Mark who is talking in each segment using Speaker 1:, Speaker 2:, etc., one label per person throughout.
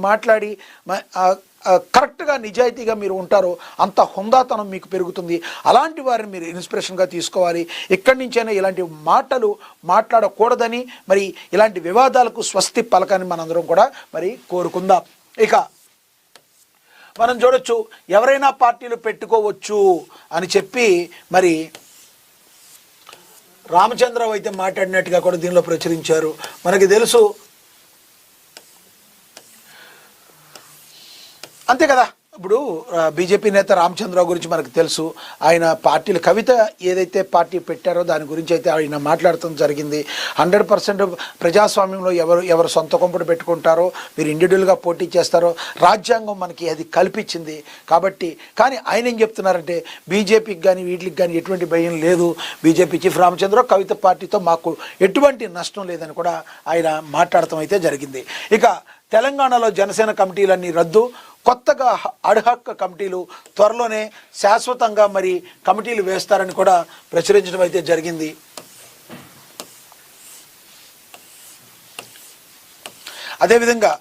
Speaker 1: మాట్లాడి కరెక్ట్గా నిజాయితీగా మీరు ఉంటారో అంత హుందాతనం మీకు పెరుగుతుంది. అలాంటి వారిని మీరు ఇన్స్పిరేషన్గా తీసుకోవాలి. ఎక్కడి నుంచైనా ఇలాంటి మాటలు మాట్లాడకూడదని మరి ఇలాంటి వివాదాలకు స్వస్తి పలకని మనందరం కూడా మరి కోరుకుందాం. ఇక మనం చూడొచ్చు, ఎవరైనా పార్టీలు పెట్టుకోవచ్చు అని చెప్పి మరి రామచంద్రరావు అయితే మాట్లాడినట్టుగా కూడా దీనిలో ప్రచురించారు. మనకి తెలుసు అంతే కదా. ఇప్పుడు బీజేపీ నేత రామచంద్రరావు గురించి మనకు తెలుసు. ఆయన పార్టీలు కవిత ఏదైతే పార్టీ పెట్టారో దాని గురించి అయితే ఆయన మాట్లాడటం జరిగింది. 100% ప్రజాస్వామ్యంలో ఎవరు సొంత కొంపడు పెట్టుకుంటారో, మీరు ఇండివిజువల్గా పోటీ చేస్తారో రాజ్యాంగం మనకి అది కల్పించింది. కాబట్టి కానీ ఆయన ఏం చెప్తున్నారంటే బీజేపీకి కానీ వీటికి కానీ ఎటువంటి భయం లేదు, బీజేపీ చీఫ్ రామచంద్రరావు కవిత పార్టీతో మాకు ఎటువంటి నష్టం లేదని కూడా ఆయన మాట్లాడటం అయితే జరిగింది. ఇక తెలంగాణలో జనసేన కమిటీలన్నీ రద్దు, కొత్తగా అడ్హాక్ కమిటీలు త్వరలోనే శాశ్వతంగా మరి కమిటీలు వేస్తారని కూడా ప్రచురించడం అయితే జరిగింది. అదేవిధంగా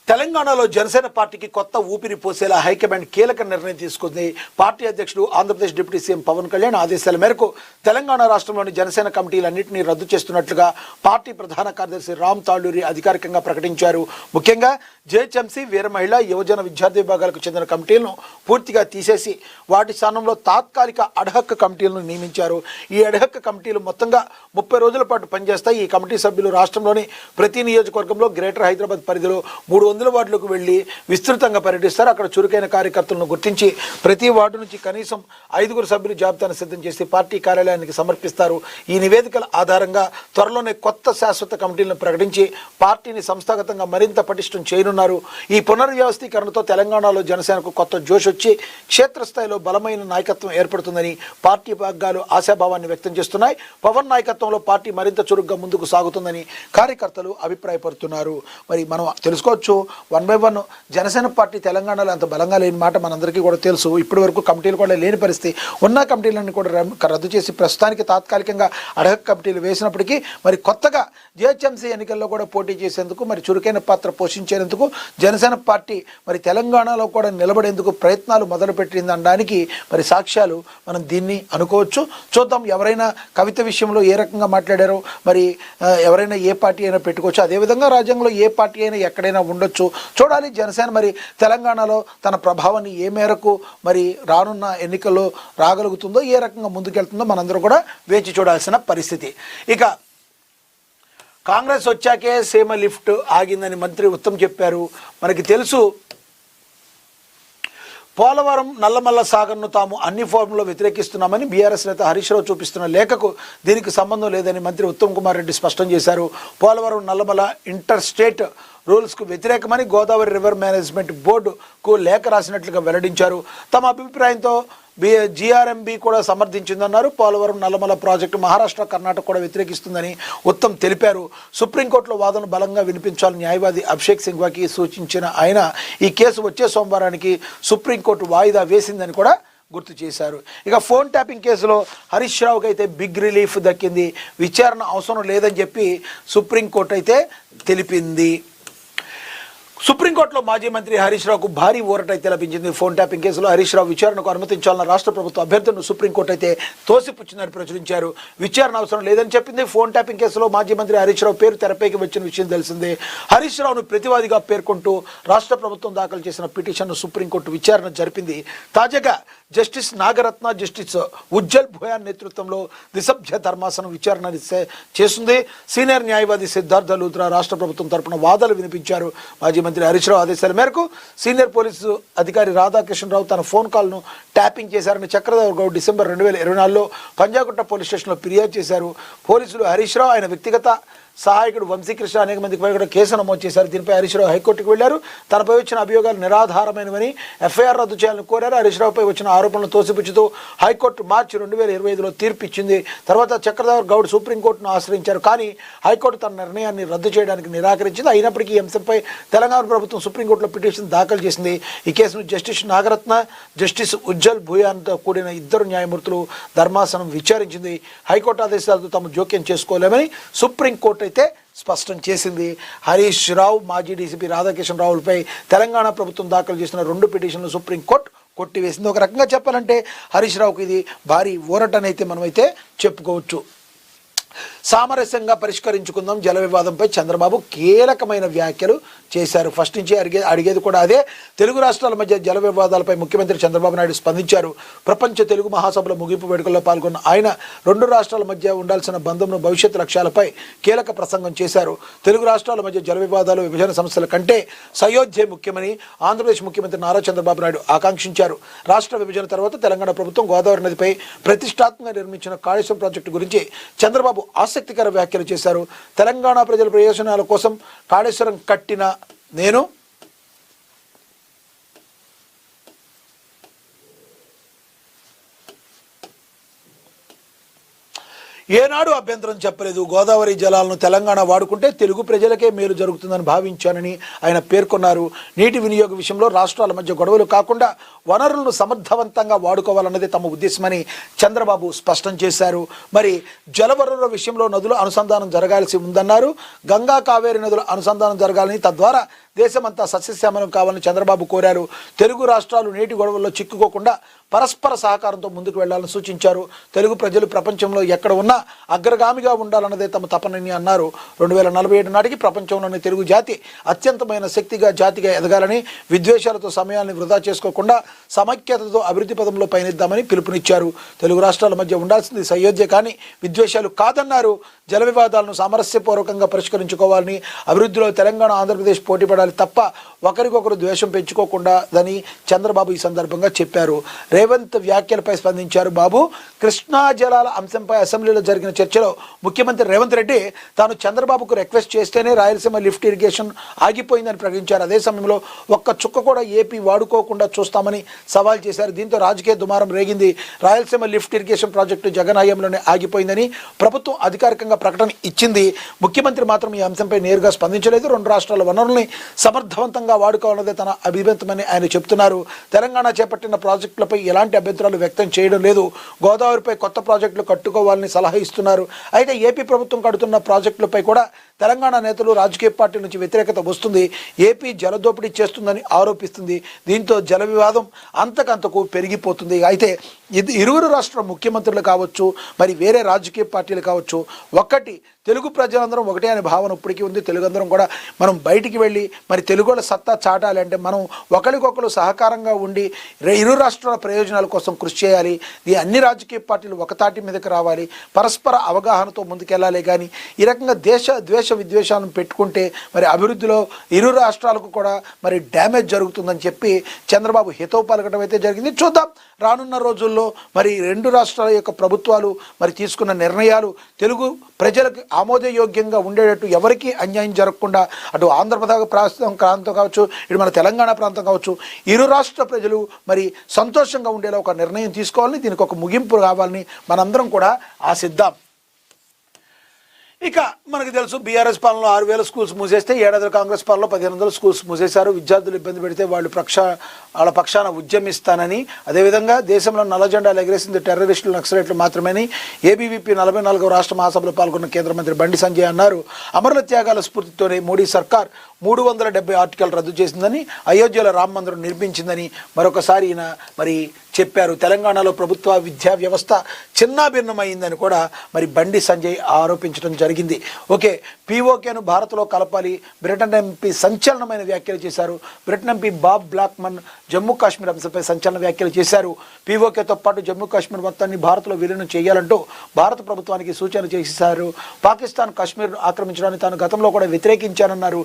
Speaker 1: తెలంగాణలో జనసేన పార్టీకి కొత్త ఊపిరి పోసేలా హైకమాండ్ కీలక నిర్ణయం తీసుకుంది. పార్టీ అధ్యక్షుడు ఆంధ్రప్రదేశ్ డిప్యూటీ సీఎం పవన్ కళ్యాణ్ ఆదేశాల మేరకు తెలంగాణ రాష్ట్రంలోని జనసేన కమిటీలన్నింటినీ రద్దు చేస్తున్నట్లుగా పార్టీ ప్రధాన కార్యదర్శి రామ్ తాళ్ళూరి అధికారికంగా ప్రకటించారు. ముఖ్యంగా జేహెచ్ఎంసీ, వీర మహిళా, యువజన విద్యార్థి విభాగాలకు చెందిన కమిటీలను పూర్తిగా తీసేసి వాటి స్థానంలో తాత్కాలిక అడ్హక్ కమిటీలను నియమించారు. ఈ అడ్హక్ కమిటీలు మొత్తంగా 30 రోజుల పాటు పనిచేస్తాయి. ఈ కమిటీ సభ్యులు రాష్ట్రంలోని ప్రతి నియోజకవర్గంలో గ్రేటర్ హైదరాబాద్ పరిధిలో 300 వార్డులకు వెళ్లి విస్తృతంగా పర్యటిస్తారు. అక్కడ చురుకైన కార్యకర్తలను గుర్తించి ప్రతి వార్డు నుంచి కనీసం 5 సభ్యుల జాబితాను సిద్ధం చేసి పార్టీ కార్యాలయానికి సమర్పిస్తారు. ఈ నివేదికల ఆధారంగా త్వరలోనే కొత్త శాశ్వత కమిటీలను ప్రకటించి పార్టీని సంస్థాగతంగా మరింత పటిష్టం చేయనున్నారు. ఈ పునర్వ్యవస్థీకరణతో తెలంగాణలో జనసేనకు కొత్త జోష్ వచ్చి క్షేత్రస్థాయిలో బలమైన నాయకత్వం ఏర్పడుతుందని పార్టీ వర్గాలు ఆశాభావాన్ని వ్యక్తం చేస్తున్నాయి. పవన్ నాయకత్వంలో పార్టీ మరింత చురుగ్గా ముందుకు సాగుతుందని కార్యకర్తలు అభిప్రాయపడుతున్నారు. మరి మనం తెలుసుకోవచ్చు, 1 by 1 జనసేన పార్టీ తెలంగాణలో అంత బలంగా లేని మాట మనందరికీ కూడా తెలుసు. ఇప్పటి వరకు కమిటీలు కూడా లేని పరిస్థితి. ఉన్న కమిటీలన్నీ కూడా రద్దు చేసి ప్రస్తుతానికి తాత్కాలికంగా అడ్హక్ కమిటీలు వేసినప్పటికీ మరి కొత్తగా జిహెచ్ఎంసీ ఎన్నికల్లో కూడా పోటీ చేసేందుకు మరి చురుకైన పాత్ర పోషించేందుకు జనసేన పార్టీ మరి తెలంగాణలో కూడా నిలబడేందుకు ప్రయత్నాలు మొదలుపెట్టిందనడానికి మరి సాక్ష్యాలు మనం దీన్ని అనుకోవచ్చు. చూద్దాం ఎవరైనా కవిత విషయంలో ఏ రకంగా మాట్లాడారో, మరి ఎవరైనా ఏ పార్టీ అయినా పెట్టుకోవచ్చు. అదేవిధంగా రాజ్యాంగంలో ఏ పార్టీ అయినా ఎక్కడైనా ఉండొచ్చు. చూడాలి జనసేన మరి తెలంగాణలో తన ప్రభావాన్ని ఏ మేరకు మరి రానున్న ఎన్నికల్లో రాగలుగుతుందో, ఏ రకంగా ముందుకెళ్తుందో మనందరూ కూడా వేచి చూడాల్సిన పరిస్థితి. ఇక కాంగ్రెస్ వచ్చాకే సీమ లిఫ్ట్ ఆగిందని మంత్రి ఉత్తమ్ చెప్పారు. మనకి తెలుసు పోలవరం నల్లమల్ల సాగర్ను తాము అన్ని ఫార్ములో వ్యతిరేకిస్తున్నామని బీఆర్ఎస్ నేత హరీష్ రావు చూపిస్తున్న లేఖకు దీనికి సంబంధం లేదని మంత్రి ఉత్తమ్ కుమార్ రెడ్డి స్పష్టం చేశారు. పోలవరం నల్లమల్ల ఇంటర్ స్టేట్ రూల్స్కు వ్యతిరేకమని గోదావరి రివర్ మేనేజ్మెంట్ బోర్డుకు లేఖ రాసినట్లుగా వెల్లడించారు. తమ అభిప్రాయంతో జీఆర్ఎంబీ కూడా సమర్థించిందన్నారు. పోలవరం నల్లమల్ల ప్రాజెక్టు మహారాష్ట్ర, కర్ణాటక కూడా వ్యతిరేకిస్తుందని ఉత్తమ్ తెలిపారు. సుప్రీంకోర్టులో వాదన బలంగా వినిపించాలని న్యాయవాది అభిషేక్ సింఘ్వాకి సూచించిన ఆయన ఈ కేసు వచ్చే సోమవారానికి సుప్రీంకోర్టు వాయిదా వేసిందని కూడా గుర్తు చేశారు. ఇక ఫోన్ ట్యాపింగ్ కేసులో హరీష్ రావుకి అయితే బిగ్ రిలీఫ్ దక్కింది. విచారణ అవసరం లేదని చెప్పి సుప్రీంకోర్టు అయితే తెలిపింది. సుప్రీంకోర్టులో మాజీ మంత్రి హరీష్ రావుకు భారీ ఊరట అయితే లభించింది. ఫోన్ ట్యాపింగ్ కేసులో హరీష్ రావు విచారణకు అనుమతించాలన్న రాష్ట్ర ప్రభుత్వ అభ్యర్థులను సుప్రీంకోర్టు అయితే తోసిపుచ్చిందని ప్రచురించారు. విచారణ అవసరం లేదని చెప్పింది. ఫోన్ ట్యాపింగ్ కేసులో మాజీ మంత్రి హరీష్ రావు పేరు తెరపైకి వచ్చిన విషయం తెలిసిందే. హరీష్ రావును ప్రతివాదిగా పేర్కొంటూ రాష్ట్ర ప్రభుత్వం దాఖలు చేసిన పిటిషన్ను సుప్రీంకోర్టు విచారణ జరిపింది. తాజాగా జస్టిస్ నాగరత్న, జస్టిస్ ఉజ్జల్ భోయాన్ నేతృత్వంలో ద్విసభ్య ధర్మాసనం విచారణ చేస్తుంది. సీనియర్ న్యాయవాది సిద్ధార్థ లూత్రా రాష్ట్ర ప్రభుత్వం తరపున వాదనలు వినిపించారు. మాజీ మంత్రి హరీష్ రావు ఆదేశాల మేరకు సీనియర్ పోలీసు అధికారి రాధాకృష్ణరావు తన ఫోన్ కాల్ను ట్యాపింగ్ చేశారని చక్రధర్ గౌడ్ డిసెంబర్ 2024లో పంజాగుట్ట పోలీస్ స్టేషన్లో ఫిర్యాదు చేశారు. పోలీసులు హరీష్ రావు ఆయన వ్యక్తిగత సహాయకుడు వంశీకృష్ణ అనేక మందికి పై కూడా కేసు నమోదు చేశారు. దీనిపై హరీష్ రావు హైకోర్టుకు వెళ్లారు. తనపై వచ్చిన అభియోగాలు నిరాధారమైనవని ఎఫ్ఐఆర్ రద్దు చేయాలని కోరారు. హరీష్ రావుపై వచ్చిన ఆరోపణలు తోసిపుచ్చుతూ హైకోర్టు మార్చి 2025లో తీర్పు ఇచ్చింది. తర్వాత చక్రధర్ గౌడ్ సుప్రీంకోర్టును ఆశ్రయించారు. కానీ హైకోర్టు తన నిర్ణయాన్ని రద్దు చేయడానికి నిరాకరించింది. అయినప్పటికీ ఈ అంశంపై తెలంగాణ ప్రభుత్వం సుప్రీంకోర్టులో పిటిషన్ దాఖలు చేసింది. ఈ కేసును జస్టిస్ నాగరత్న, జస్టిస్ ఉజ్జల్ భూయాన్తో కూడిన ఇద్దరు న్యాయమూర్తులు ధర్మాసనం విచారించింది. హైకోర్టు ఆదేశాలతో తాము జోక్యం చేసుకోలేమని సుప్రీంకోర్టు అయితే స్పష్టం చేసింది. హరీష్ రావు, మాజీ డీసీపీ రాధాకిషన్ రావులపై తెలంగాణ ప్రభుత్వం దాఖలు చేసిన 2 పిటిషన్లు సుప్రీంకోర్టు కొట్టివేసింది. ఒక రకంగా చెప్పాలంటే హరీష్ రావుకి ఇది భారీ ఊరటనైతే మనమైతే చెప్పుకోవచ్చు. సామరస్యంగా పరిష్కరించుకుందాం జల వివాదంపై చంద్రబాబు కీలకమైన వ్యాఖ్యలు చేశారు. ఫస్ట్ నుంచి అడిగేది కూడా అదే. తెలుగు రాష్ట్రాల మధ్య జల వివాదాలపై ముఖ్యమంత్రి చంద్రబాబు నాయుడు స్పందించారు. ప్రపంచ తెలుగు మహాసభల ముగింపు వేడుకల్లో పాల్గొన్న ఆయన 2 రాష్ట్రాల మధ్య ఉండాల్సిన బంధంను, భవిష్యత్తు లక్ష్యాలపై కీలక ప్రసంగం చేశారు. తెలుగు రాష్ట్రాల మధ్య జల వివాదాలు, విభజన సమస్యల కంటే సయోధ్య ముఖ్యమని ఆంధ్రప్రదేశ్ ముఖ్యమంత్రి నారా చంద్రబాబు నాయుడు ఆకాంక్షించారు. రాష్ట్ర విభజన తర్వాత తెలంగాణ ప్రభుత్వం గోదావరి నదిపై ప్రతిష్టాత్మకంగా నిర్మించిన కాళేశ్వరం ప్రాజెక్టు గురించి చంద్రబాబు ఆసక్తికర వ్యాఖ్యలు చేశారు. తెలంగాణ ప్రజల ప్రయోజనాల కోసం కాళేశ్వరం కట్టిన నేను ఏనాడు అభ్యంతరం చెప్పలేదు. గోదావరి జలాలను తెలంగాణ వాడుకుంటే తెలుగు ప్రజలకే మేలు జరుగుతుందని భావించానని ఆయన పేర్కొన్నారు. నీటి వినియోగ విషయంలో రాష్ట్రాల మధ్య గొడవలు కాకుండా వనరులను సమర్థవంతంగా వాడుకోవాలన్నది తమ ఉద్దేశమని చంద్రబాబు స్పష్టం చేశారు. మరి జలవనరుల విషయంలో నదుల అనుసంధానం జరగాల్సి ఉందన్నారు. గంగా, కావేరి నదుల అనుసంధానం జరగాలని, తద్వారా దేశమంతా సస్యశ్యామలం కావాలని చంద్రబాబు కోరారు. తెలుగు రాష్ట్రాలు నీటి గొడవల్లో చిక్కుకోకుండా పరస్పర సహకారంతో ముందుకు వెళ్లాలని సూచించారు. తెలుగు ప్రజలు ప్రపంచంలో ఎక్కడ ఉన్నా అగ్రగామిగా ఉండాలన్నదే తమ తపనని అన్నారు. 2047 నాటికి ప్రపంచంలోని తెలుగు జాతి అత్యంతమైన శక్తిగా, జాతిగా ఎదగాలని, విద్వేషాలతో సమయాన్ని వృధా చేసుకోకుండా సమైక్యతతో అభివృద్ధి పదంలో పయనిద్దామని పిలుపునిచ్చారు. తెలుగు రాష్ట్రాల మధ్య ఉండాల్సింది సయోధ్య కానీ విద్వేషాలు కాదన్నారు. జల వివాదాలను సామరస్యపూర్వకంగా పరిష్కరించుకోవాలని, అభివృద్ధిలో తెలంగాణ, ఆంధ్రప్రదేశ్ పోటీ పడాలి తప్ప ఒకరికొకరు ద్వేషం పెంచుకోకూడదని చంద్రబాబు ఈ సందర్భంగా చెప్పారు. రేవంత్ వ్యాఖ్యలపై స్పందించారు. బాబు, కృష్ణా జలాల అంశంపై అసెంబ్లీలో జరిగిన చర్చలో ముఖ్యమంత్రి రేవంత్ రెడ్డి తాను చంద్రబాబుకు రిక్వెస్ట్ చేస్తేనే రాయలసీమ లిఫ్ట్ ఇరిగేషన్ ఆగిపోయిందని ప్రకటించారు. అదే సమయంలో ఒక్క చుక్క కూడా ఏపీ వాడుకోకుండా చూస్తామని సవాల్ చేశారు. దీంతో రాజకీయ దుమారం రేగింది. Rayalaseema lift irrigation project Jagan హయాంలోనే ఆగిపోయిందని ప్రభుత్వం అధికారికంగా ప్రకటన ఇచ్చింది. ముఖ్యమంత్రి మాత్రం ఈ అంశంపై నేరుగా స్పందించలేదు. 2 రాష్ట్రాల వనరుల్ని సమర్థవంతంగా వాడుకోవాలన్నదే తన అభిమతమని ఆయన చెప్తున్నారు. తెలంగాణ చేపట్టిన ప్రాజెక్టులపై ఎలాంటి అభ్యంతరాలు వ్యక్తం చేయడం లేదు. గోదావరిపై కొత్త ప్రాజెక్టులు కట్టుకోవాలని సలహా ఇస్తున్నారు. అయితే ఏపీ ప్రభుత్వం కడుతున్న ప్రాజెక్టులపై కూడా తెలంగాణ నేతలు, రాజకీయ పార్టీల నుంచి వ్యతిరేకత వస్తుంది. ఏపీ జలదోపిడీ చేస్తుందని ఆరోపిస్తుంది. దీంతో జల వివాదం అంతకంతకు పెరిగిపోతుంది. అయితే ఇరువురు రాష్ట్ర ముఖ్యమంత్రులు కావచ్చు, మరి వేరే రాజకీయ పార్టీలు కావచ్చు, ఒక్కటి తెలుగు ప్రజలందరం ఒకటే అనే భావన ఇప్పటికీ ఉంది. తెలుగందరం కూడా మనం బయటికి వెళ్ళి మరి తెలుగుల సత్తా చాటాలి అంటే మనం ఒకరికొకరు సహకారంగా ఉండి ఇరు రాష్ట్రాల ప్రయోజనాల కోసం కృషి చేయాలి. ఈ అన్ని రాజకీయ పార్టీలు ఒకతాటి మీదకి రావాలి, పరస్పర అవగాహనతో ముందుకెళ్ళాలి. కానీ ఈ రకంగా ద్వేష విద్వేషాలను పెట్టుకుంటే మరి అభివృద్ధిలో ఇరు రాష్ట్రాలకు కూడా మరి డ్యామేజ్ జరుగుతుందని చెప్పి చంద్రబాబు హితవు పలకడం అయితే జరిగింది. చూద్దాం రానున్న రోజుల్లో మరి 2 రాష్ట్రాల యొక్క ప్రభుత్వాలు మరి తీసుకున్న నిర్ణయాలు తెలుగు ప్రజలకు ఆమోదయోగ్యంగా ఉండేటట్టు, ఎవరికీ అన్యాయం జరగకుండా, అటు ఆంధ్రప్రదేశ్ ప్రాంతం కావచ్చు, ఇటు మన తెలంగాణ ప్రాంతం కావచ్చు, ఇరు రాష్ట్ర ప్రజలు మరి సంతోషంగా ఉండేలా ఒక నిర్ణయం తీసుకోవాలని, దీనికి ఒక ముగింపు కావాలని మనందరం కూడా ఆశిద్దాం. ఇక మనకు తెలుసు బీఆర్ఎస్ పాలనలో 6000 స్కూల్స్ మూసేస్తే, ఏడాది కాంగ్రెస్ పాలనలో 1500 స్కూల్స్ మూసేశారు. విద్యార్థులు ఇబ్బంది పెడితే వాళ్ళ పక్షాన ఉద్యమిస్తానని, అదేవిధంగా దేశంలో నల్ల జెండాలు ఎగరేసింది టెర్రరిస్టులు, నక్సలైట్లు మాత్రమేని ఏబీవీపీ 44వ రాష్ట్ర మహాసభలో పాల్గొన్న కేంద్ర మంత్రి బండి సంజయ్ అన్నారు. అమరుల త్యాగాల స్ఫూర్తితోనే మోడీ సర్కార్ 370 ఆర్టికల్ రద్దు చేసిందని, అయోధ్యలో రామ మందిరం నిర్మించిందని మరొకసారి ఈయన మరి చెప్పారు. తెలంగాణలో ప్రభుత్వ విద్యా వ్యవస్థ చిన్నాభిన్నమైందని కూడా మరి బండి సంజయ్ ఆరోపించడం జరిగింది. ఓకే, పీఓకేను భారత్లో కలపాలి. బ్రిటన్ ఎంపీ సంచలనమైన వ్యాఖ్యలు చేశారు. Britain MP Bob Blackman Jammu Kashmir అంశంపై సంచలన వ్యాఖ్యలు చేశారు. పీఓకేతో పాటు జమ్మూ కాశ్మీర్ మొత్తాన్ని భారత్లో విలీనం చేయాలంటూ భారత ప్రభుత్వానికి సూచన చేశారు. పాకిస్తాన్ కాశ్మీర్ ఆక్రమించడానికి తాను గతంలో కూడా వ్యతిరేకించానన్నారు.